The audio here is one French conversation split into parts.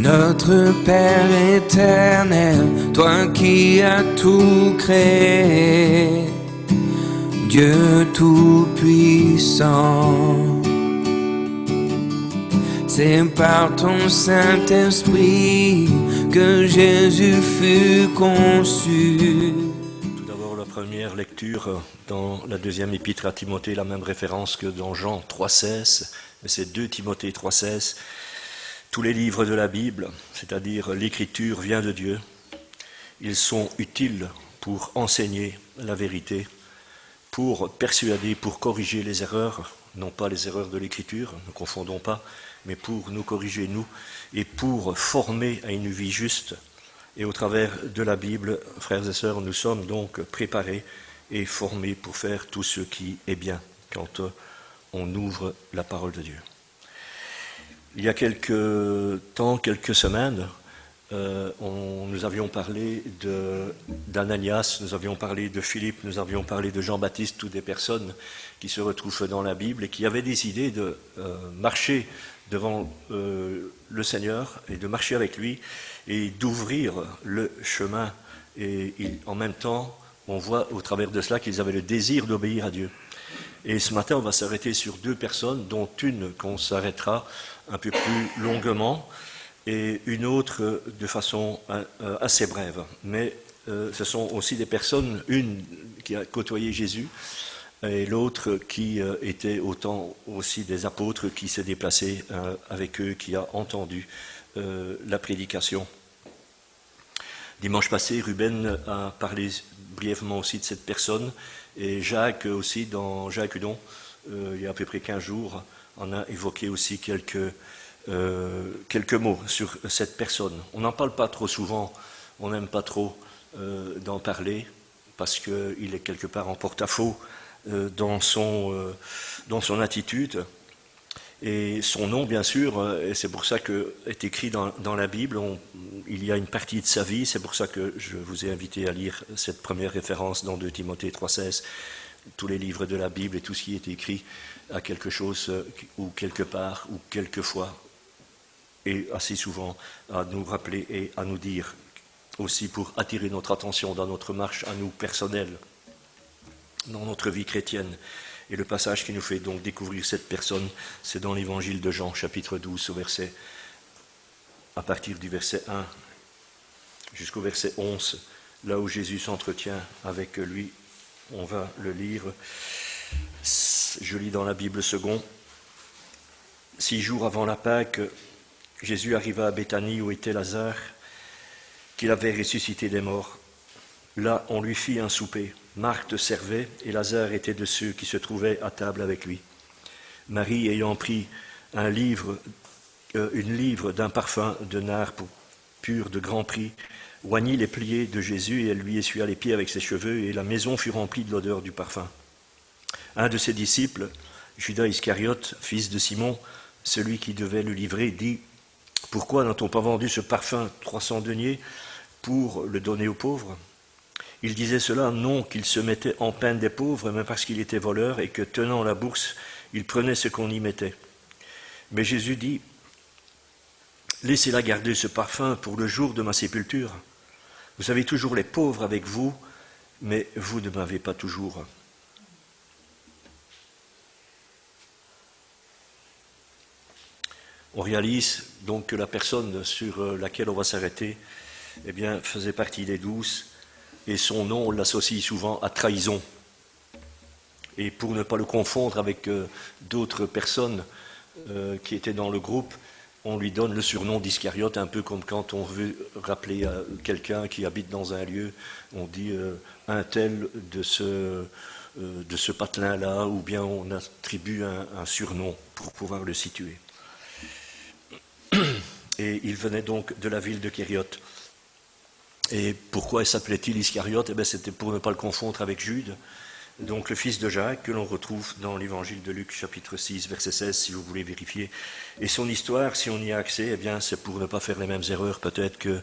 Notre Père éternel, toi qui as tout créé, Dieu tout-puissant, c'est par ton Saint-Esprit que Jésus fut conçu. Tout d'abord, la première lecture dans la deuxième épître à Timothée, la même référence que dans Jean 3,16, mais c'est 2 Timothée 3,16. Tous les livres de la Bible, c'est-à-dire l'écriture, vient de Dieu. Ils sont utiles pour enseigner la vérité, pour persuader, pour corriger les erreurs, non pas les erreurs de l'écriture, ne confondons pas, mais pour nous corriger nous, et pour former à une vie juste. Et au travers de la Bible, frères et sœurs, nous sommes donc préparés et formés pour faire tout ce qui est bien quand on ouvre la parole de Dieu. Il y a quelques temps, quelques semaines, nous avions parlé d'Ananias, nous avions parlé de Philippe, nous avions parlé de Jean-Baptiste, toutes des personnes qui se retrouvent dans la Bible et qui avaient des idées de marcher devant le Seigneur et de marcher avec lui et d'ouvrir le chemin. Et en même temps, on voit au travers de cela qu'ils avaient le désir d'obéir à Dieu. Et ce matin, on va s'arrêter sur 2 personnes, dont une qu'on s'arrêtera un peu plus longuement et une autre de façon assez brève. Mais ce sont aussi des personnes, une qui a côtoyé Jésus et l'autre qui était autant aussi des apôtres, qui s'est déplacé avec eux, qui a entendu la prédication. Dimanche passé, Ruben a parlé brièvement aussi de cette personne, et Jacques aussi, dans Jacques Hudon, il y a à peu près 15 jours, en a évoqué aussi quelques mots sur cette personne. On n'en parle pas trop souvent, on n'aime pas trop d'en parler, parce qu'il est quelque part en porte-à-faux dans son attitude. Et son nom, bien sûr, et c'est pour ça qu'est écrit dans la Bible, il y a une partie de sa vie, c'est pour ça que je vous ai invité à lire cette première référence dans 2 Timothée 3,16. Tous les livres de la Bible et tout ce qui est écrit a quelque chose, ou quelque part, ou quelquefois, et assez souvent, à nous rappeler et à nous dire, aussi pour attirer notre attention dans notre marche à nous personnelle, dans notre vie chrétienne. Et le passage qui nous fait donc découvrir cette personne, c'est dans l'évangile de Jean, chapitre 12, à partir du verset 1 jusqu'au verset 11, là où Jésus s'entretient avec lui. On va le lire. Je lis dans la Bible second. 6 jours avant la Pâque, Jésus arriva à Béthanie où était Lazare, qu'il avait ressuscité des morts. Là, on lui fit un souper. Marthe servait et Lazare était de ceux qui se trouvaient à table avec lui. Marie, ayant pris une livre d'un parfum de nard pur de grand prix, oignit les pliés de Jésus et elle lui essuya les pieds avec ses cheveux, et la maison fut remplie de l'odeur du parfum. Un de ses disciples, Judas Iscariote, fils de Simon, celui qui devait le livrer, dit « Pourquoi n'a-t-on pas vendu ce parfum 300 deniers pour le donner aux pauvres ?» Il disait cela non qu'il se mettait en peine des pauvres, mais parce qu'il était voleur et que, tenant la bourse, il prenait ce qu'on y mettait. Mais Jésus dit « Laissez-la garder ce parfum pour le jour de ma sépulture. Vous avez toujours les pauvres avec vous, mais vous ne m'avez pas toujours. » On réalise donc que la personne sur laquelle on va s'arrêter, eh bien, faisait partie des 12, et son nom, on l'associe souvent à trahison. Et pour ne pas le confondre avec d'autres personnes qui étaient dans le groupe, on lui donne le surnom d'Iscariote, un peu comme quand on veut rappeler à quelqu'un qui habite dans un lieu, on dit un tel de ce patelin-là, ou bien on attribue un surnom pour pouvoir le situer. Et il venait donc de la ville de Kériote. Et pourquoi s'appelait-il Iscariote ? Eh bien, c'était pour ne pas le confondre avec Jude, donc le fils de Jacques, que l'on retrouve dans l'évangile de Luc, chapitre 6, verset 16, si vous voulez vérifier. Et son histoire, si on y a accès, eh bien, c'est pour ne pas faire les mêmes erreurs, peut-être que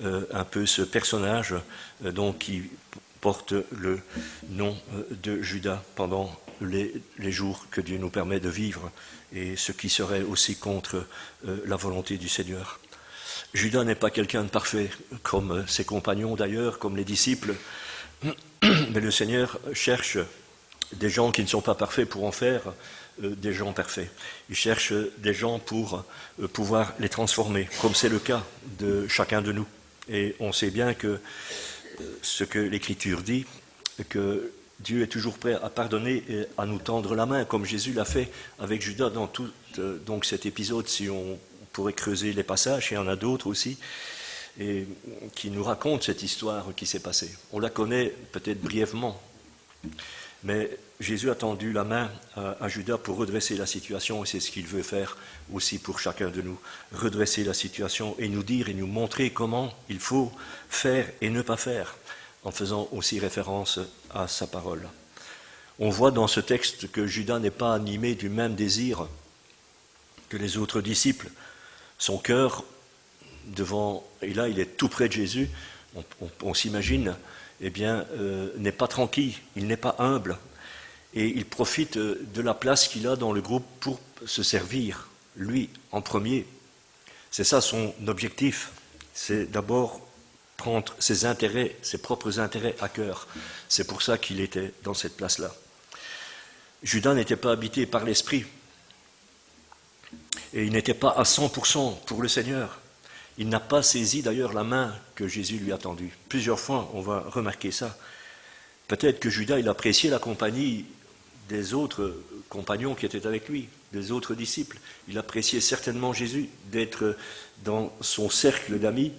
un peu ce personnage donc, qui porte le nom de Judas pendant les jours que Dieu nous permet de vivre, et ce qui serait aussi contre la volonté du Seigneur. Judas n'est pas quelqu'un de parfait, comme ses compagnons d'ailleurs, comme les disciples, mais le Seigneur cherche des gens qui ne sont pas parfaits pour en faire des gens parfaits. Il cherche des gens pour pouvoir les transformer, comme c'est le cas de chacun de nous. Et on sait bien que ce que l'Écriture dit, que Dieu est toujours prêt à pardonner et à nous tendre la main, comme Jésus l'a fait avec Judas dans tout donc cet épisode. Si on pourrait creuser les passages, il y en a d'autres aussi, et qui nous racontent cette histoire qui s'est passée. On la connaît peut-être brièvement, mais Jésus a tendu la main à Judas pour redresser la situation, et c'est ce qu'il veut faire aussi pour chacun de nous, redresser la situation et nous dire et nous montrer comment il faut faire et ne pas faire, en faisant aussi référence à sa parole. On voit dans ce texte que Judas n'est pas animé du même désir que les autres disciples. Son cœur, et là il est tout près de Jésus, on s'imagine, n'est pas tranquille, il n'est pas humble, et il profite de la place qu'il a dans le groupe pour se servir, lui, en premier. C'est ça son objectif, c'est d'abord prendre ses intérêts, ses propres intérêts à cœur. C'est pour ça qu'il était dans cette place-là. Judas n'était pas habité par l'esprit, et il n'était pas à 100% pour le Seigneur. Il n'a pas saisi d'ailleurs la main que Jésus lui a tendue. Plusieurs fois, on va remarquer ça. Peut-être que Judas, il appréciait la compagnie des autres compagnons qui étaient avec lui, des autres disciples. Il appréciait certainement Jésus, d'être dans son cercle d'amis.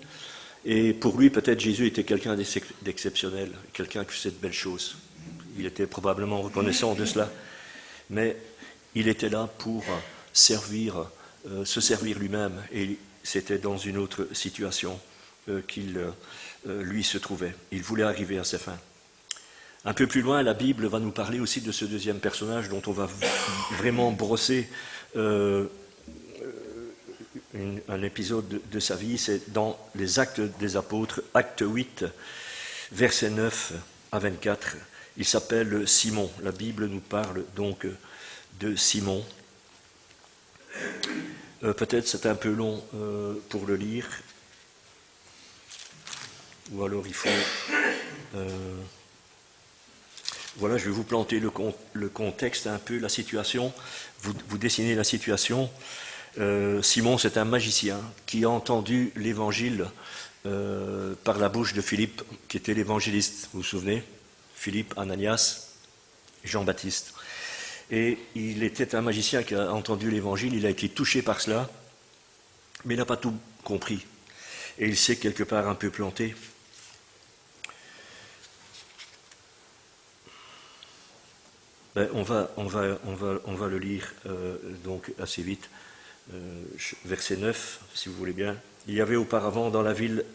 Et pour lui, peut-être Jésus était quelqu'un d'exceptionnel, quelqu'un qui faisait de belles choses. Il était probablement reconnaissant de cela. Mais il était là pour se servir lui-même, et c'était dans une autre situation qu'il lui se trouvait. Il voulait arriver à ses fins. Un peu plus loin, la Bible va nous parler aussi de ce deuxième personnage dont on va vraiment brosser un épisode de sa vie. C'est dans les Actes des Apôtres, acte 8, versets 9 à 24. Il s'appelle Simon. La Bible nous parle donc de Simon. Peut-être c'est un peu long pour le lire, ou alors il faut... Voilà, je vais vous planter le contexte un peu, la situation, vous dessinez la situation. Simon, c'est un magicien qui a entendu l'évangile par la bouche de Philippe, qui était l'évangéliste, vous vous souvenez? Philippe, Ananias, Jean-Baptiste. Et il était un magicien qui a entendu l'évangile, il a été touché par cela, mais il n'a pas tout compris. Et il s'est quelque part un peu planté. On va le lire donc assez vite. Verset 9, si vous voulez bien. Il y avait auparavant dans la ville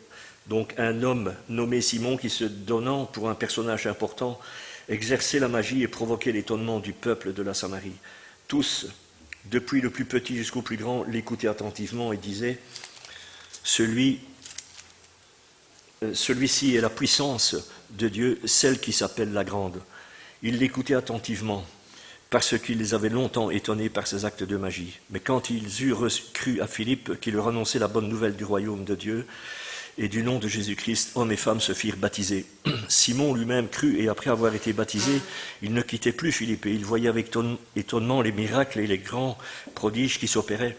donc un homme nommé Simon qui, se donnant pour un personnage important, exerçait la magie et provoquait l'étonnement du peuple de la Samarie. Tous, depuis le plus petit jusqu'au plus grand, l'écoutaient attentivement et disaient « Celui-ci est la puissance de Dieu, celle qui s'appelle la grande. » Ils l'écoutaient attentivement, parce qu'ils les avaient longtemps étonnés par ses actes de magie. Mais quand ils eurent cru à Philippe, qui leur annonçait la bonne nouvelle du royaume de Dieu, et du nom de Jésus-Christ, hommes et femmes se firent baptiser. Simon lui-même crut, et après avoir été baptisé, il ne quittait plus Philippe, et il voyait avec étonnement les miracles et les grands prodiges qui s'opéraient.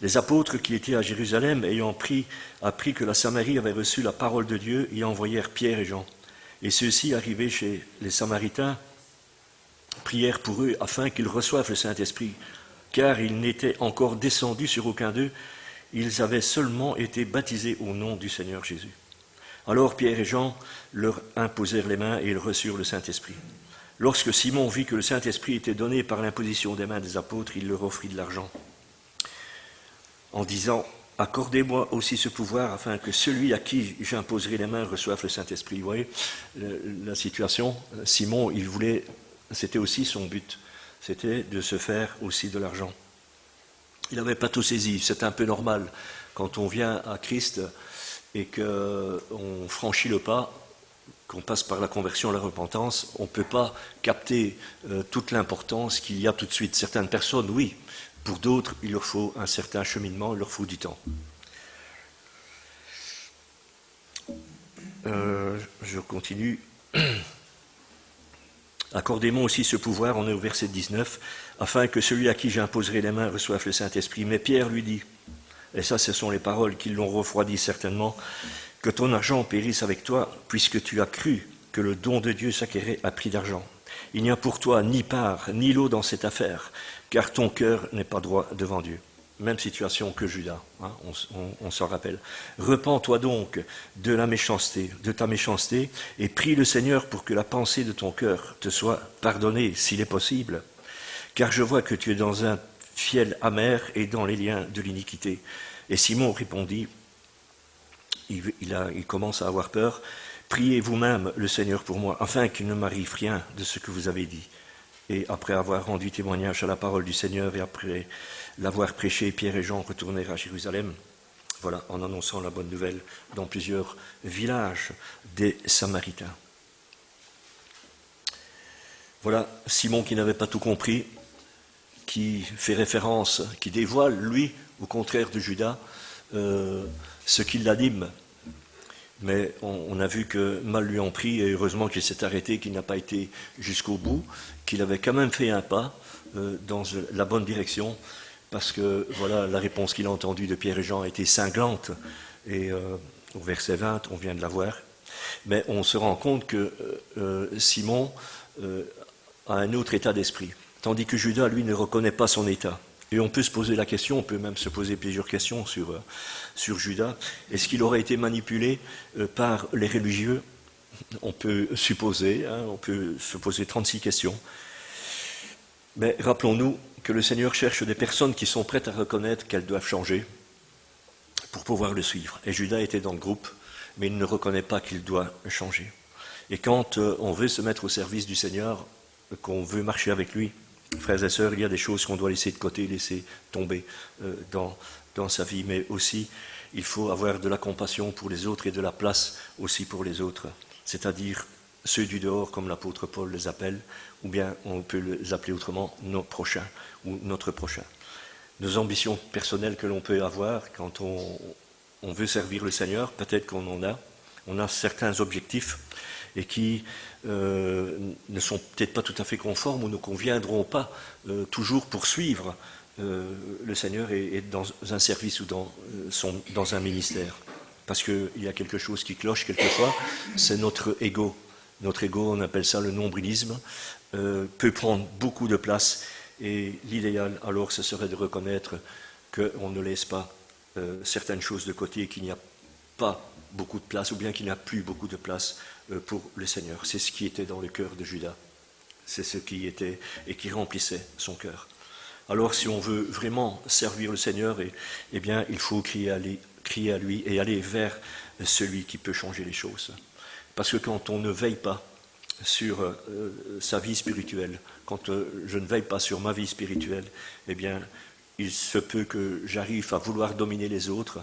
Les apôtres qui étaient à Jérusalem, ayant appris que la Samarie avait reçu la parole de Dieu, y envoyèrent Pierre et Jean. Et ceux-ci, arrivés chez les Samaritains, prièrent pour eux afin qu'ils reçoivent le Saint-Esprit, car ils n'étaient encore descendus sur aucun d'eux, ils avaient seulement été baptisés au nom du Seigneur Jésus. Alors Pierre et Jean leur imposèrent les mains et ils reçurent le Saint-Esprit. Lorsque Simon vit que le Saint-Esprit était donné par l'imposition des mains des apôtres, il leur offrit de l'argent, en disant « Accordez-moi aussi ce pouvoir afin que celui à qui j'imposerai les mains reçoive le Saint-Esprit. » Vous voyez la situation. Simon, il voulait, c'était aussi son but, c'était de se faire aussi de l'argent. Il n'avait pas tout saisi, c'est un peu normal. Quand on vient à Christ et qu'on franchit le pas, qu'on passe par la conversion et la repentance, on ne peut pas capter toute l'importance qu'il y a tout de suite. Certaines personnes, oui. Pour d'autres, il leur faut un certain cheminement, il leur faut du temps. je continue. Accordez-moi aussi ce pouvoir, on est au verset 19, afin que celui à qui j'imposerai les mains reçoive le Saint-Esprit. Mais Pierre lui dit, et ça ce sont les paroles qui l'ont refroidi certainement, que ton argent périsse avec toi, puisque tu as cru que le don de Dieu s'acquérait à prix d'argent. Il n'y a pour toi ni part, ni lot dans cette affaire, car ton cœur n'est pas droit devant Dieu. Même situation que Judas, hein, on s'en rappelle. Repens-toi donc de ta méchanceté, et prie le Seigneur pour que la pensée de ton cœur te soit pardonnée, s'il est possible. Car je vois que tu es dans un fiel amer et dans les liens de l'iniquité. Et Simon répondit, il commence à avoir peur, priez vous-même le Seigneur pour moi, afin qu'il ne m'arrive rien de ce que vous avez dit. Et après avoir rendu témoignage à la parole du Seigneur et après l'avoir prêché, Pierre et Jean retournèrent à Jérusalem, voilà, en annonçant la bonne nouvelle dans plusieurs villages des Samaritains. Voilà Simon qui n'avait pas tout compris, qui fait référence, qui dévoile, lui, au contraire de Judas, ce qui l'anime. Mais on a vu que mal lui en prit, et heureusement qu'il s'est arrêté, qu'il n'a pas été jusqu'au bout, qu'il avait quand même fait un pas dans la bonne direction, parce que voilà, la réponse qu'il a entendue de Pierre et Jean a été cinglante, et au verset 20, on vient de la voir. Mais on se rend compte que Simon a un autre état d'esprit, tandis que Judas, lui, ne reconnaît pas son état. Et on peut se poser la question, on peut même se poser plusieurs questions sur Judas. Est-ce qu'il aurait été manipulé par les religieux? On peut supposer, hein, on peut se poser 36 questions. Mais rappelons-nous que le Seigneur cherche des personnes qui sont prêtes à reconnaître qu'elles doivent changer pour pouvoir le suivre. Et Judas était dans le groupe, mais il ne reconnaît pas qu'il doit changer. Et quand on veut se mettre au service du Seigneur, qu'on veut marcher avec lui, frères et sœurs, il y a des choses qu'on doit laisser de côté, laisser tomber dans sa vie, mais aussi il faut avoir de la compassion pour les autres et de la place aussi pour les autres, c'est-à-dire ceux du dehors, comme l'apôtre Paul les appelle, ou bien on peut les appeler autrement nos prochains ou notre prochain. Nos ambitions personnelles que l'on peut avoir quand on veut servir le Seigneur, peut-être qu'on on a certains objectifs et qui ne sont peut-être pas tout à fait conformes ou ne conviendront pas toujours pour suivre le Seigneur et dans un service ou dans un ministère. Parce qu'il y a quelque chose qui cloche quelquefois, c'est notre ego. Notre ego, on appelle ça le nombrilisme, peut prendre beaucoup de place et l'idéal alors ce serait de reconnaître qu'on ne laisse pas certaines choses de côté et qu'il n'y a pas beaucoup de place ou bien qu'il n'y a plus beaucoup de place pour le Seigneur. C'est ce qui était dans le cœur de Judas. C'est ce qui était et qui remplissait son cœur. Alors si on veut vraiment servir le Seigneur, eh bien il faut crier à lui et aller vers celui qui peut changer les choses. Parce que quand on ne veille pas sur sa vie spirituelle, quand je ne veille pas sur ma vie spirituelle, eh bien il se peut que j'arrive à vouloir dominer les autres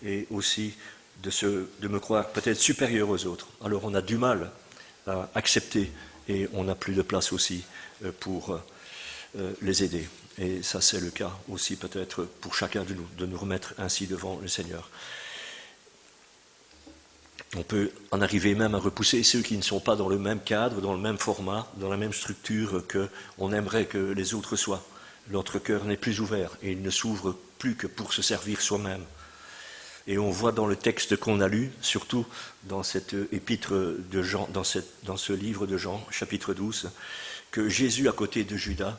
et aussi de me croire peut-être supérieur aux autres. Alors on a du mal à accepter et on n'a plus de place aussi pour les aider. Et ça c'est le cas aussi peut-être pour chacun de nous remettre ainsi devant le Seigneur. On peut en arriver même à repousser ceux qui ne sont pas dans le même cadre, dans le même format, dans la même structure qu'on aimerait que les autres soient. Notre cœur n'est plus ouvert et il ne s'ouvre plus que pour se servir soi-même. Et on voit dans le texte qu'on a lu, surtout dans cette épître de Jean, dans ce livre de Jean, chapitre 12, que Jésus, à côté de Judas,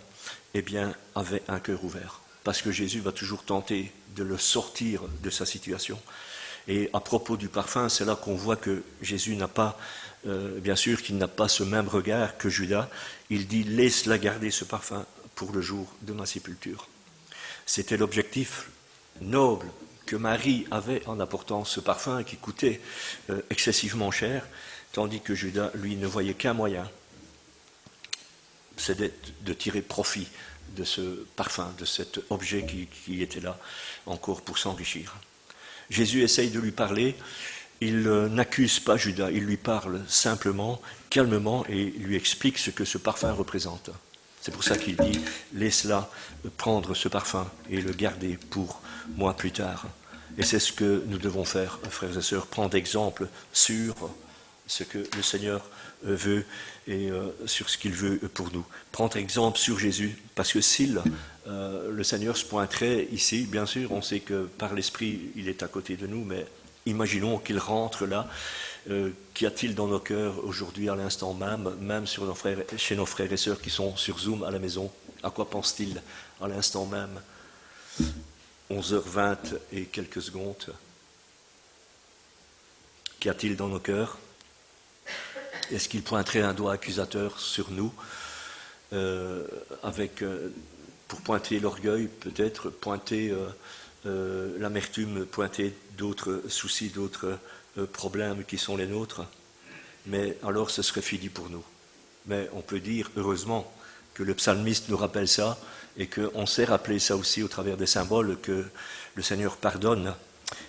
eh bien, avait un cœur ouvert. Parce que Jésus va toujours tenter de le sortir de sa situation. Et à propos du parfum, c'est là qu'on voit que Jésus n'a pas, bien sûr qu'il n'a pas ce même regard que Judas. Il dit, laisse-la garder ce parfum pour le jour de ma sépulture. C'était l'objectif noble que Marie avait en apportant ce parfum qui coûtait excessivement cher, tandis que Judas, lui, ne voyait qu'un moyen, c'est de tirer profit de ce parfum, de cet objet qui était là encore pour s'enrichir. Jésus essaye de lui parler, il n'accuse pas Judas, il lui parle simplement, calmement, et lui explique ce que ce parfum représente. C'est pour ça qu'il dit, laisse-la prendre ce parfum et le garder pour moi plus tard. Et c'est ce que nous devons faire, frères et sœurs, prendre exemple sur ce que le Seigneur veut et sur ce qu'il veut pour nous. Prendre exemple sur Jésus, parce que si le Seigneur se pointerait ici, bien sûr, on sait que par l'Esprit, il est à côté de nous, mais imaginons qu'il rentre là. Qu'y a-t-il dans nos cœurs aujourd'hui, à l'instant même sur chez nos frères et sœurs qui sont sur Zoom à la maison? À quoi pense-t-il à l'instant même? 11h20 et quelques secondes. Qu'y a-t-il dans nos cœurs? Est-ce qu'il pointerait un doigt accusateur sur nous, pour pointer l'orgueil, peut-être, pointer l'amertume, pointer d'autres soucis, d'autres problèmes qui sont les nôtres? Mais alors ce serait fini pour nous. Mais on peut dire, heureusement, que le psalmiste nous rappelle ça, et qu'on sait rappeler ça aussi au travers des symboles, que le Seigneur pardonne.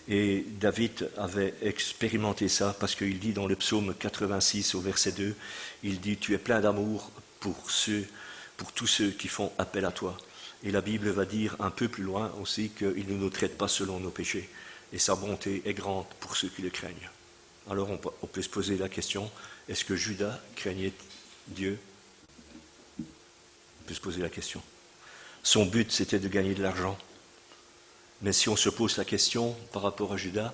Et David avait expérimenté ça, parce qu'il dit dans le psaume 86 au verset 2, il dit « Tu es plein d'amour pour tous ceux qui font appel à toi ». Et la Bible va dire un peu plus loin aussi qu'il ne nous traite pas selon nos péchés, et sa bonté est grande pour ceux qui le craignent. Alors on peut se poser la question, est-ce que Judas craignait Dieu? On peut se poser la question. Son but, c'était de gagner de l'argent. Mais si on se pose la question par rapport à Judas,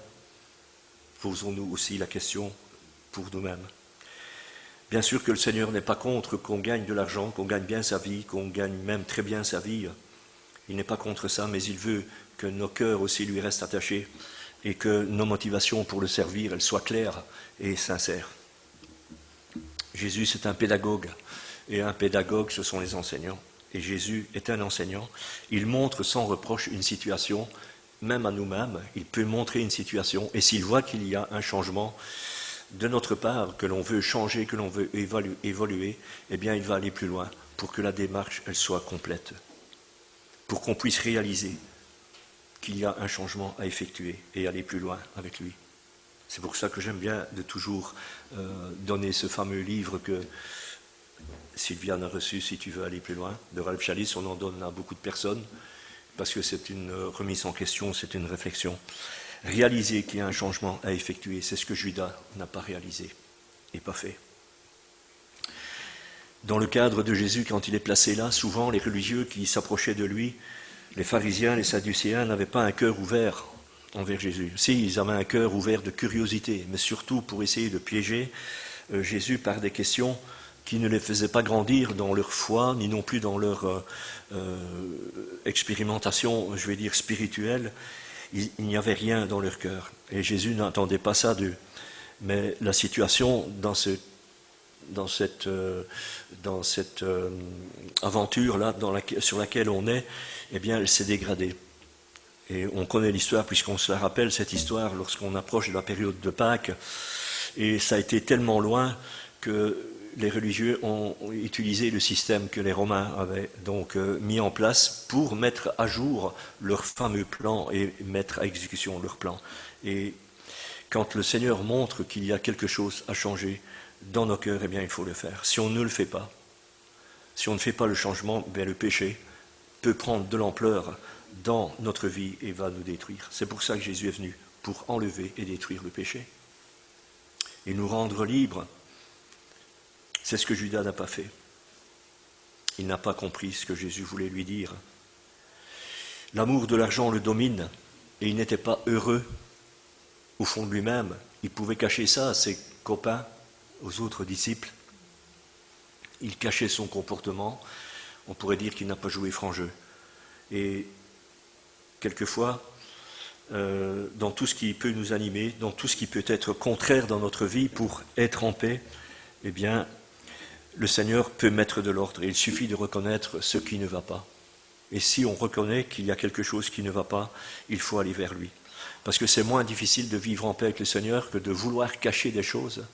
posons-nous aussi la question pour nous-mêmes. Bien sûr que le Seigneur n'est pas contre qu'on gagne de l'argent, qu'on gagne bien sa vie, qu'on gagne même très bien sa vie. Il n'est pas contre ça, mais il veut que nos cœurs aussi lui restent attachés et que nos motivations pour le servir, elles soient claires et sincères. Jésus, c'est un pédagogue, et un pédagogue, ce sont les enseignants. Et Jésus est un enseignant. Il montre sans reproche une situation, même à nous-mêmes, il peut montrer une situation, et s'il voit qu'il y a un changement de notre part, que l'on veut changer, que l'on veut évoluer, eh bien il va aller plus loin pour que la démarche, elle soit complète, pour qu'on puisse réaliser qu'il y a un changement à effectuer et aller plus loin avec lui. C'est pour ça que j'aime bien de toujours donner ce fameux livre que Sylviane a reçu, Si tu veux aller plus loin, de Ralph Chalice. On en donne à beaucoup de personnes parce que c'est une remise en question, c'est une réflexion. Réaliser qu'il y a un changement à effectuer, c'est ce que Judas n'a pas réalisé et pas fait. Dans le cadre de Jésus, quand il est placé là, souvent les religieux qui s'approchaient de lui, les pharisiens, les sadducéens, n'avaient pas un cœur ouvert envers Jésus. Si, ils avaient un cœur ouvert de curiosité, mais surtout pour essayer de piéger Jésus par des questions qui ne les faisaient pas grandir dans leur foi, ni non plus dans leur expérimentation, je vais dire, spirituelle. Il n'y avait rien dans leur cœur. Et Jésus n'entendait pas ça d'eux. Mais la situation dans cette aventure-là sur laquelle on est, eh bien, elle s'est dégradée. Et on connaît l'histoire, puisqu'on se la rappelle, cette histoire, lorsqu'on approche de la période de Pâques. Et ça a été tellement loin que les religieux ont utilisé le système que les Romains avaient donc mis en place pour mettre à jour leur fameux plan et mettre à exécution leur plan. Et quand le Seigneur montre qu'il y a quelque chose à changer dans nos cœurs, eh bien il faut le faire. Si on ne le fait pas, si on ne fait pas le changement, eh bien le péché peut prendre de l'ampleur dans notre vie et va nous détruire. C'est pour ça que Jésus est venu, pour enlever et détruire le péché et nous rendre libres. C'est ce que Judas n'a pas fait. Il n'a pas compris ce que Jésus voulait lui dire. L'amour de l'argent le domine et il n'était pas heureux au fond de lui-même. Il pouvait cacher ça à ses copains, aux autres disciples. Il cachait son comportement. On pourrait dire qu'il n'a pas joué franc jeu. Et quelquefois, dans tout ce qui peut nous animer, dans tout ce qui peut être contraire dans notre vie pour être en paix, eh bien, le Seigneur peut mettre de l'ordre. Il suffit de reconnaître ce qui ne va pas. Et si on reconnaît qu'il y a quelque chose qui ne va pas, il faut aller vers lui. Parce que c'est moins difficile de vivre en paix avec le Seigneur que de vouloir cacher des choses.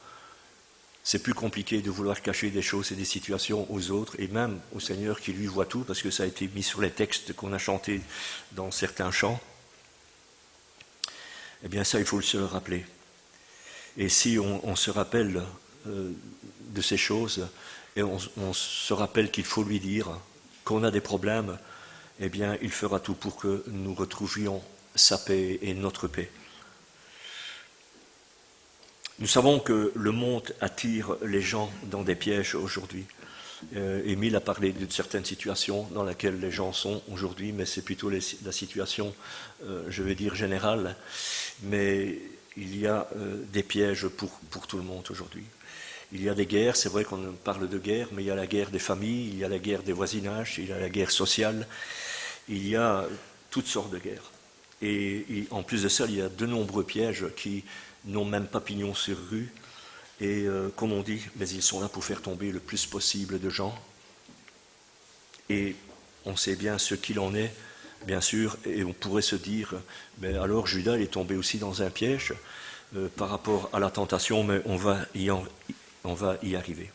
C'est plus compliqué de vouloir cacher des choses et des situations aux autres, et même au Seigneur qui lui voit tout, parce que ça a été mis sur les textes qu'on a chantés dans certains chants. Eh bien ça, il faut se le rappeler. Et si on se rappelle de ces choses, et on se rappelle qu'il faut lui dire qu'on a des problèmes, eh bien il fera tout pour que nous retrouvions sa paix et notre paix. Nous savons que le monde attire les gens dans des pièges aujourd'hui. Émile a parlé d'une certaine situation dans laquelle les gens sont aujourd'hui, mais c'est plutôt la situation, je vais dire, générale. Mais il y a des pièges pour tout le monde aujourd'hui. Il y a des guerres, c'est vrai qu'on parle de guerre, mais il y a la guerre des familles, il y a la guerre des voisinages, il y a la guerre sociale, il y a toutes sortes de guerres. Et en plus de ça, il y a de nombreux pièges qui n'ont même pas pignon sur rue, et comme on dit, mais ils sont là pour faire tomber le plus possible de gens. Et on sait bien ce qu'il en est, bien sûr, et on pourrait se dire, mais alors Judas est tombé aussi dans un piège par rapport à la tentation, mais on va y arriver.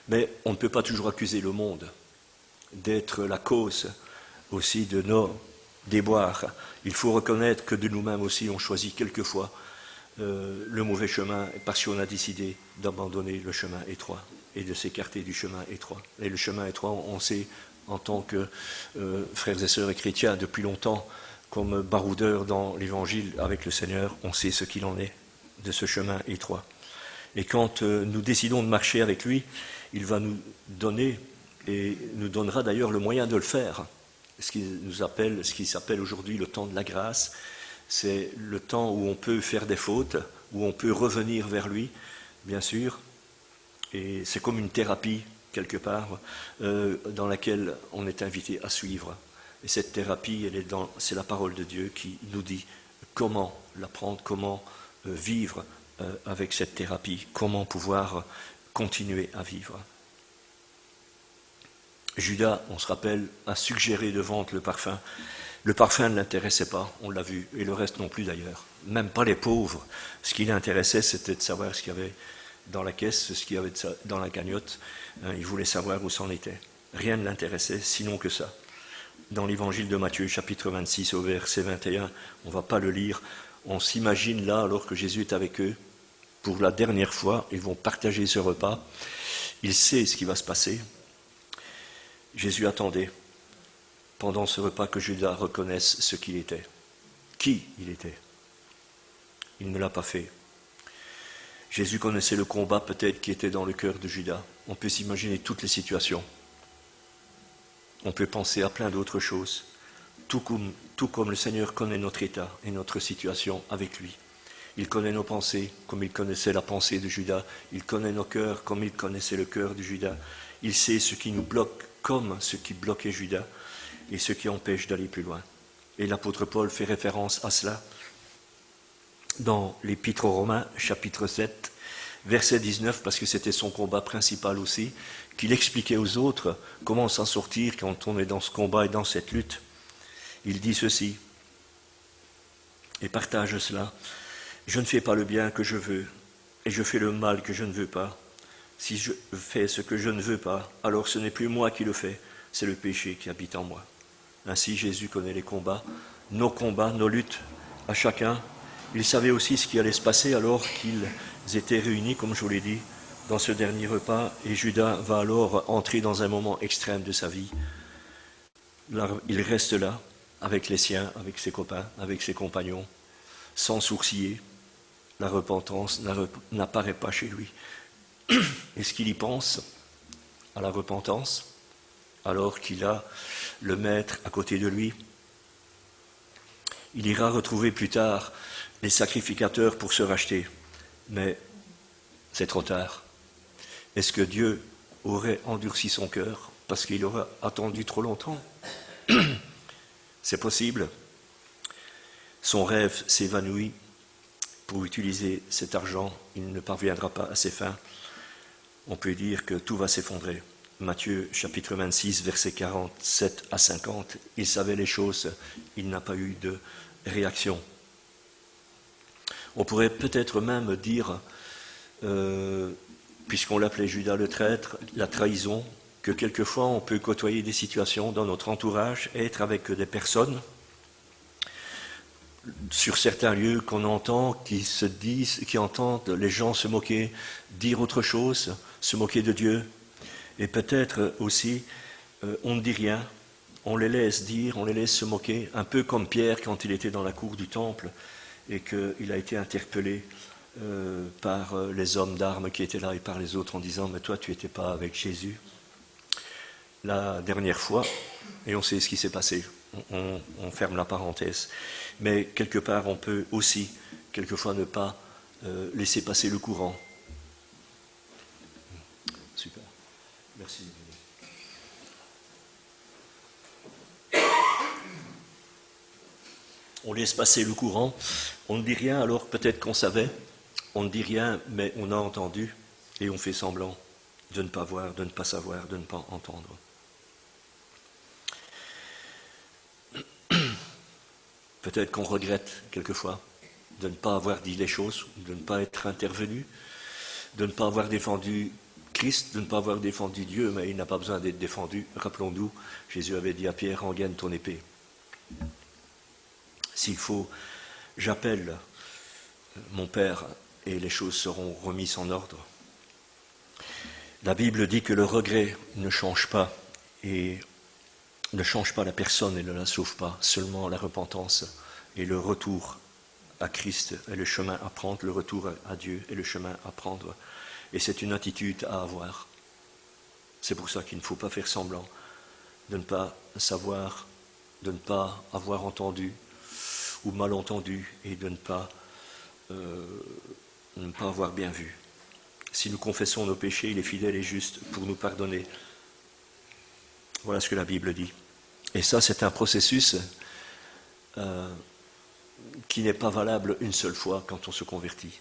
Mais on ne peut pas toujours accuser le monde d'être la cause aussi de nos déboires. Il faut reconnaître que de nous-mêmes aussi, on choisit quelquefois le mauvais chemin parce qu'on a décidé d'abandonner le chemin étroit et de s'écarter du chemin étroit. Et le chemin étroit, on sait en tant que frères et sœurs et chrétiens depuis longtemps, comme baroudeurs dans l'Évangile avec le Seigneur, on sait ce qu'il en est de ce chemin étroit. Et quand nous décidons de marcher avec lui, il va nous donner, et nous donnera d'ailleurs le moyen de le faire, ce qui s'appelle aujourd'hui le temps de la grâce. C'est le temps où on peut faire des fautes, où on peut revenir vers lui, bien sûr. Et c'est comme une thérapie, quelque part, dans laquelle on est invité à suivre. Et cette thérapie, c'est la parole de Dieu qui nous dit comment la prendre, comment vivre avec cette thérapie, comment pouvoir continuer à vivre. Judas, on se rappelle, a suggéré de vendre le parfum. Le parfum ne l'intéressait pas, on l'a vu, et le reste non plus d'ailleurs. Même pas les pauvres. Ce qui l'intéressait, c'était de savoir ce qu'il y avait dans la caisse, ce qu'il y avait dans la cagnotte. Il voulait savoir où c'en était. Rien ne l'intéressait, sinon que ça. Dans l'évangile de Matthieu, chapitre 26, au verset 21, on ne va pas le lire. On s'imagine là, alors que Jésus est avec eux, pour la dernière fois, ils vont partager ce repas. Il sait ce qui va se passer. Jésus attendait pendant ce repas que Judas reconnaisse ce qu'il était, qui il était. Il ne l'a pas fait. Jésus connaissait le combat peut-être qui était dans le cœur de Judas. On peut s'imaginer toutes les situations. On peut penser à plein d'autres choses. Tout comme le Seigneur connaît notre état et notre situation avec lui. Il connaît nos pensées comme il connaissait la pensée de Judas. Il connaît nos cœurs comme il connaissait le cœur de Judas. Il sait ce qui nous bloque comme ce qui bloquait Judas et ce qui empêche d'aller plus loin. Et l'apôtre Paul fait référence à cela dans l'Épître aux Romains, chapitre 7, verset 19, parce que c'était son combat principal aussi, qu'il expliquait aux autres comment s'en sortir quand on est dans ce combat et dans cette lutte. Il dit ceci, et partage cela. Je ne fais pas le bien que je veux, et je fais le mal que je ne veux pas. Si je fais ce que je ne veux pas, alors ce n'est plus moi qui le fais, c'est le péché qui habite en moi. Ainsi Jésus connaît les combats, nos luttes, à chacun. Il savait aussi ce qui allait se passer alors qu'ils étaient réunis, comme je vous l'ai dit, dans ce dernier repas. Et Judas va alors entrer dans un moment extrême de sa vie. Là, il reste là, avec les siens, avec ses copains, avec ses compagnons, sans sourciller. La repentance n'apparaît pas chez lui. Est-ce qu'il y pense à la repentance alors qu'il a le maître à côté de lui? Il ira retrouver plus tard les sacrificateurs pour se racheter, mais c'est trop tard. Est-ce que Dieu aurait endurci son cœur parce qu'il aurait attendu trop longtemps? C'est possible. Son rêve s'évanouit. Pour utiliser cet argent, il ne parviendra pas à ses fins. On peut dire que tout va s'effondrer. Matthieu chapitre 26, versets 47 à 50, il savait les choses, il n'a pas eu de réaction. On pourrait peut-être même dire, puisqu'on l'appelait Judas le traître, la trahison, que quelquefois on peut côtoyer des situations dans notre entourage, être avec des personnes sur certains lieux qu'on entend, qui entendent les gens se moquer, dire autre chose, se moquer de Dieu. Et peut-être aussi, on ne dit rien, on les laisse dire, on les laisse se moquer, un peu comme Pierre quand il était dans la cour du temple et qu'il a été interpellé par les hommes d'armes qui étaient là et par les autres en disant « Mais toi, tu n'étais pas avec Jésus ?» La dernière fois, et on sait ce qui s'est passé, on ferme la parenthèse. Mais quelque part, on peut aussi, quelquefois, ne pas laisser passer le courant. Super. Merci. On laisse passer le courant, on ne dit rien alors peut-être qu'on savait, on ne dit rien mais on a entendu et on fait semblant de ne pas voir, de ne pas savoir, de ne pas entendre. Peut-être qu'on regrette quelquefois de ne pas avoir dit les choses, de ne pas être intervenu, de ne pas avoir défendu Christ, de ne pas avoir défendu Dieu, mais il n'a pas besoin d'être défendu. Rappelons-nous, Jésus avait dit à Pierre, rengaine ton épée. S'il faut, j'appelle mon Père et les choses seront remises en ordre. La Bible dit que le regret ne change pas et ne change pas la personne et ne la sauve pas, seulement la repentance et le retour à Christ est le chemin à prendre, le retour à Dieu est le chemin à prendre. Et c'est une attitude à avoir. C'est pour ça qu'il ne faut pas faire semblant de ne pas savoir, de ne pas avoir entendu ou mal entendu et de ne pas avoir bien vu. Si nous confessons nos péchés, il est fidèle et juste pour nous pardonner. Voilà ce que la Bible dit. Et ça, c'est un processus qui n'est pas valable une seule fois quand on se convertit.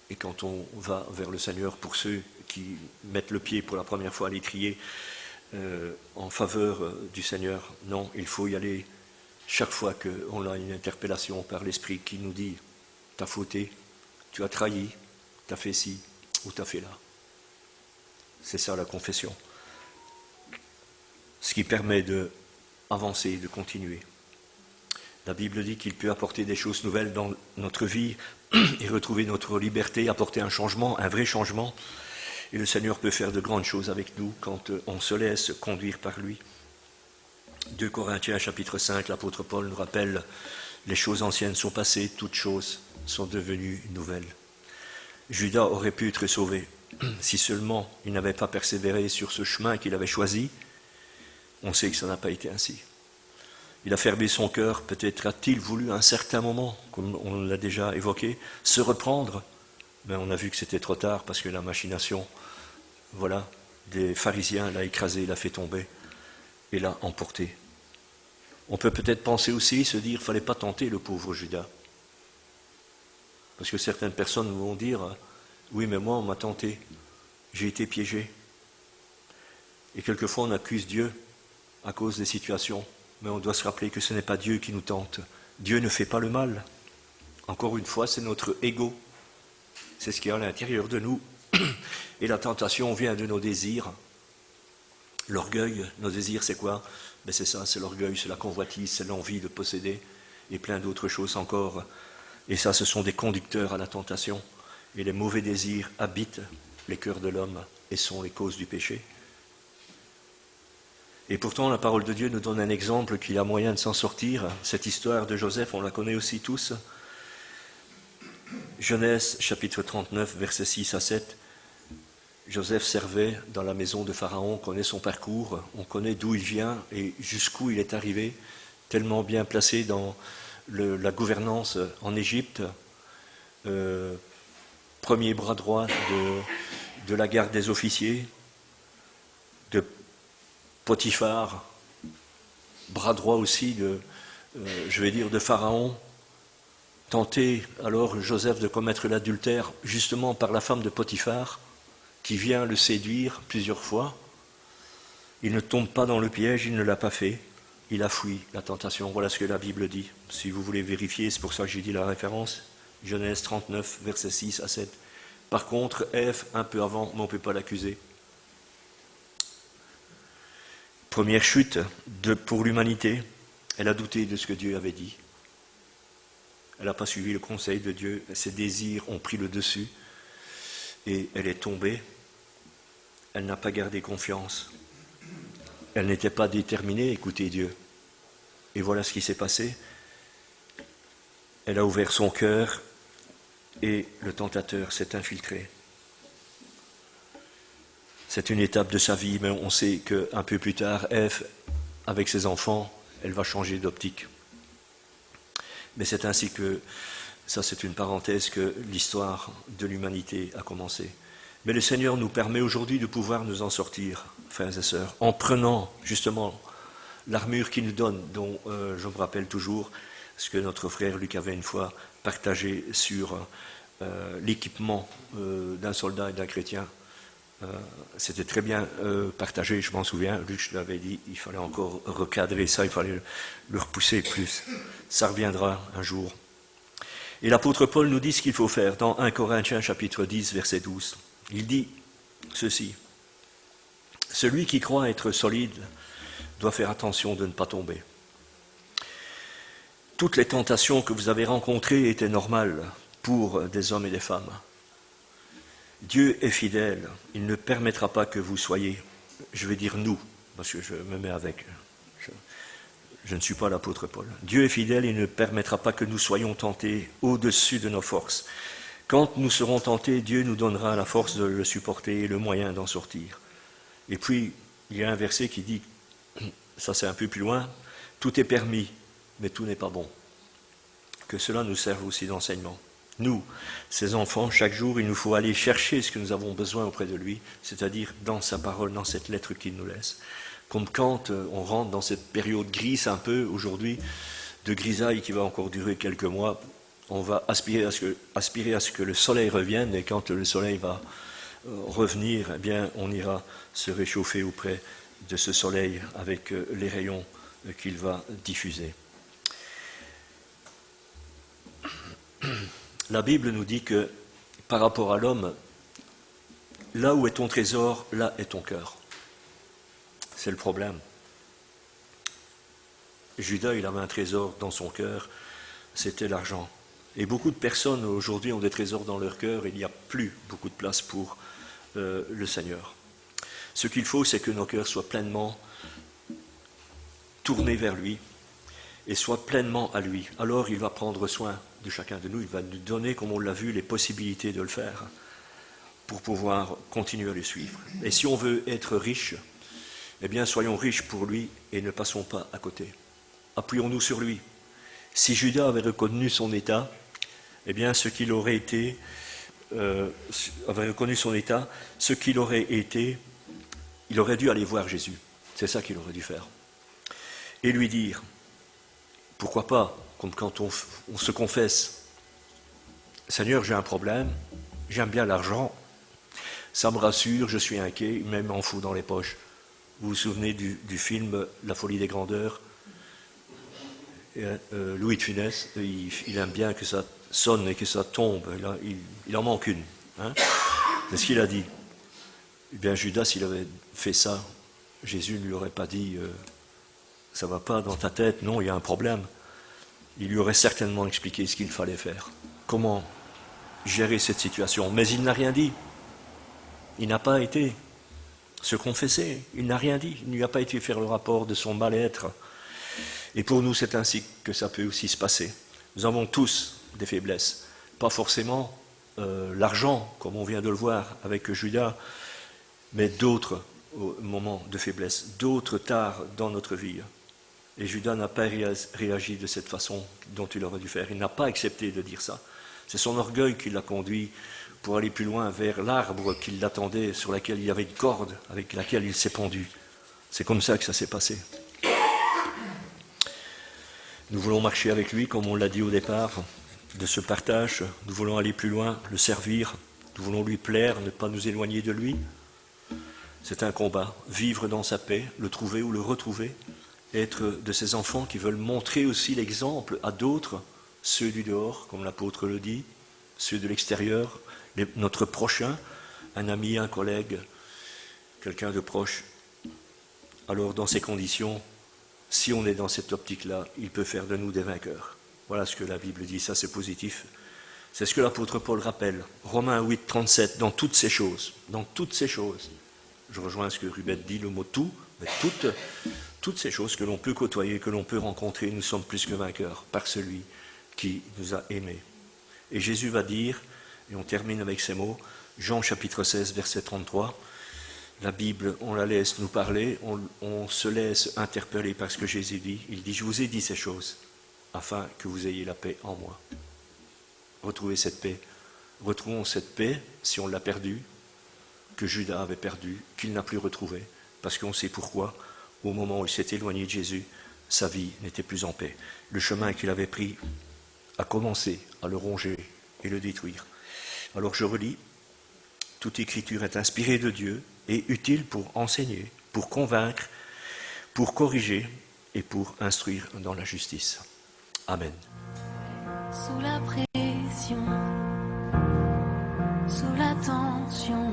Et quand on va vers le Seigneur, pour ceux qui mettent le pied pour la première fois à l'étrier en faveur du Seigneur, non, il faut y aller chaque fois qu'on a une interpellation par l'Esprit qui nous dit « t'as fauté, tu as trahi, t'as fait ci ou t'as fait là ». C'est ça la confession. Ce qui permet d'avancer, de continuer. La Bible dit qu'il peut apporter des choses nouvelles dans notre vie et retrouver notre liberté, apporter un changement, un vrai changement. Et le Seigneur peut faire de grandes choses avec nous quand on se laisse conduire par lui. 2 Corinthiens chapitre 5, l'apôtre Paul nous rappelle « Les choses anciennes sont passées, toutes choses sont devenues nouvelles ». Judas aurait pu être sauvé si seulement il n'avait pas persévéré sur ce chemin qu'il avait choisi. On sait que ça n'a pas été ainsi. Il a fermé son cœur, peut-être a-t-il voulu à un certain moment, comme on l'a déjà évoqué, se reprendre, mais on a vu que c'était trop tard parce que la machination, voilà, des pharisiens l'a écrasé, l'a fait tomber et l'a emporté. On peut peut-être penser aussi, se dire, il ne fallait pas tenter le pauvre Judas. Parce que certaines personnes vont dire, oui mais moi on m'a tenté, j'ai été piégé. Et quelquefois on accuse Dieu à cause des situations. Mais on doit se rappeler que ce n'est pas Dieu qui nous tente. Dieu ne fait pas le mal. Encore une fois, c'est notre ego. C'est ce qui est à l'intérieur de nous. Et la tentation vient de nos désirs. L'orgueil, nos désirs, c'est quoi? Ben c'est ça, c'est l'orgueil, c'est la convoitise, c'est l'envie de posséder et plein d'autres choses encore. Et ça, ce sont des conducteurs à la tentation. Et les mauvais désirs habitent les cœurs de l'homme et sont les causes du péché. Et pourtant, la parole de Dieu nous donne un exemple qu'il y a moyen de s'en sortir. Cette histoire de Joseph, on la connaît aussi tous. Genèse, chapitre 39, versets 6 à 7. Joseph servait dans la maison de Pharaon, on connaît son parcours, on connaît d'où il vient et jusqu'où il est arrivé, tellement bien placé dans la gouvernance en Égypte, premier bras droit de la garde des officiers, de Potiphar, bras droit aussi de Pharaon, tenté alors Joseph de commettre l'adultère justement par la femme de Potiphar, qui vient le séduire plusieurs fois. Il ne tombe pas dans le piège, il ne l'a pas fait, il a fui la tentation. Voilà ce que la Bible dit. Si vous voulez vérifier, c'est pour ça que j'ai dit la référence, Genèse 39, versets 6 à 7. Par contre, Ève, un peu avant, mais on ne peut pas l'accuser. Première chute pour l'humanité, elle a douté de ce que Dieu avait dit. Elle n'a pas suivi le conseil de Dieu, ses désirs ont pris le dessus et elle est tombée. Elle n'a pas gardé confiance. Elle n'était pas déterminée à écouter Dieu. Et voilà ce qui s'est passé. Elle a ouvert son cœur et le tentateur s'est infiltré. C'est une étape de sa vie, mais on sait qu'un peu plus tard, Ève, avec ses enfants, elle va changer d'optique. Mais c'est ainsi que, ça c'est une parenthèse, que l'histoire de l'humanité a commencé. Mais le Seigneur nous permet aujourd'hui de pouvoir nous en sortir, frères et sœurs, en prenant justement l'armure qu'il nous donne, dont je me rappelle toujours ce que notre frère Luc avait une fois partagé sur l'équipement d'un soldat et d'un chrétien. C'était très bien partagé, je m'en souviens. Luc, je l'avais dit, il fallait encore recadrer ça, il fallait le repousser plus. Ça reviendra un jour. Et l'apôtre Paul nous dit ce qu'il faut faire dans 1 Corinthiens chapitre 10, verset 12. Il dit ceci. Celui qui croit être solide doit faire attention de ne pas tomber. Toutes les tentations que vous avez rencontrées étaient normales pour des hommes et des femmes. Dieu est fidèle, il ne permettra pas que vous soyez, je vais dire nous, parce que je me mets avec, je ne suis pas l'apôtre Paul. Dieu est fidèle, il ne permettra pas que nous soyons tentés au-dessus de nos forces. Quand nous serons tentés, Dieu nous donnera la force de le supporter et le moyen d'en sortir. Et puis, il y a un verset qui dit, ça c'est un peu plus loin, tout est permis, mais tout n'est pas bon. Que cela nous serve aussi d'enseignement. Nous, ces enfants, chaque jour, il nous faut aller chercher ce que nous avons besoin auprès de lui, c'est-à-dire dans sa parole, dans cette lettre qu'il nous laisse. Comme quand on rentre dans cette période grise un peu, aujourd'hui, de grisaille qui va encore durer quelques mois, on va aspirer à ce que le soleil revienne, et quand le soleil va revenir, eh bien, on ira se réchauffer auprès de ce soleil avec les rayons qu'il va diffuser. La Bible nous dit que par rapport à l'homme, là où est ton trésor, là est ton cœur. C'est le problème. Judas, il avait un trésor dans son cœur, c'était l'argent. Et beaucoup de personnes aujourd'hui ont des trésors dans leur cœur, et il n'y a plus beaucoup de place pour le Seigneur. Ce qu'il faut, c'est que nos cœurs soient pleinement tournés vers lui et soient pleinement à lui. Alors il va prendre soin de chacun de nous, il va nous donner, comme on l'a vu, les possibilités de le faire pour pouvoir continuer à le suivre. Et si on veut être riche, eh bien soyons riches pour lui et ne passons pas à côté. Appuyons-nous sur lui. Si Judas avait reconnu son état, eh bien ce qu'il aurait été, avait reconnu son état, ce qu'il aurait été, il aurait dû aller voir Jésus. C'est ça qu'il aurait dû faire. Et lui dire, pourquoi pas, comme quand on se confesse, Seigneur, j'ai un problème, j'aime bien l'argent, ça me rassure, je suis inquiet, même m'en fout dans les poches. Vous vous souvenez du film La folie des grandeurs? Louis de Funès, il aime bien que ça sonne et que ça tombe, il en manque une. Hein, c'est ce qu'il a dit. Eh bien, Judas, s'il avait fait ça, Jésus ne lui aurait pas dit ça ne va pas dans ta tête, non, il y a un problème. Il lui aurait certainement expliqué ce qu'il fallait faire, comment gérer cette situation. Mais il n'a rien dit. Il n'a pas été se confesser, il n'a rien dit. Il n'y a pas été faire le rapport de son mal-être. Et pour nous, c'est ainsi que ça peut aussi se passer. Nous avons tous des faiblesses. Pas forcément l'argent, comme on vient de le voir avec Judas, mais d'autres moments de faiblesse, d'autres tares dans notre vie. Et Judas n'a pas réagi de cette façon dont il aurait dû faire. Il n'a pas accepté de dire ça. C'est son orgueil qui l'a conduit pour aller plus loin vers l'arbre qui l'attendait, sur laquelle il y avait une corde avec laquelle il s'est pendu. C'est comme ça que ça s'est passé. Nous voulons marcher avec lui, comme on l'a dit au départ, de ce partage. Nous voulons aller plus loin, le servir. Nous voulons lui plaire, ne pas nous éloigner de lui. C'est un combat. Vivre dans sa paix, le trouver ou le retrouver. Être de ces enfants qui veulent montrer aussi l'exemple à d'autres, ceux du dehors, comme l'apôtre le dit, ceux de l'extérieur, notre prochain, un ami, un collègue, quelqu'un de proche. Alors dans ces conditions, si on est dans cette optique-là, il peut faire de nous des vainqueurs. Voilà ce que la Bible dit, ça c'est positif. C'est ce que l'apôtre Paul rappelle. Romains 8, 37, dans toutes ces choses, je rejoins ce que Ruben dit, le mot tout, mais toutes ces choses que l'on peut côtoyer, que l'on peut rencontrer, nous sommes plus que vainqueurs par celui qui nous a aimés. Et Jésus va dire, et on termine avec ces mots, Jean chapitre 16, verset 33, la Bible, on la laisse nous parler, on se laisse interpeller par ce que Jésus dit. Il dit, je vous ai dit ces choses, afin que vous ayez la paix en moi. Retrouvez cette paix. Retrouvons cette paix, si on l'a perdue, que Judas avait perdue, qu'il n'a plus retrouvée, parce qu'on sait pourquoi, au moment où il s'est éloigné de Jésus, sa vie n'était plus en paix. Le chemin qu'il avait pris a commencé à le ronger et le détruire. Alors je relis, toute écriture est inspirée de Dieu et utile pour enseigner, pour convaincre, pour corriger et pour instruire dans la justice. Amen. Sous la pression, sous la tension,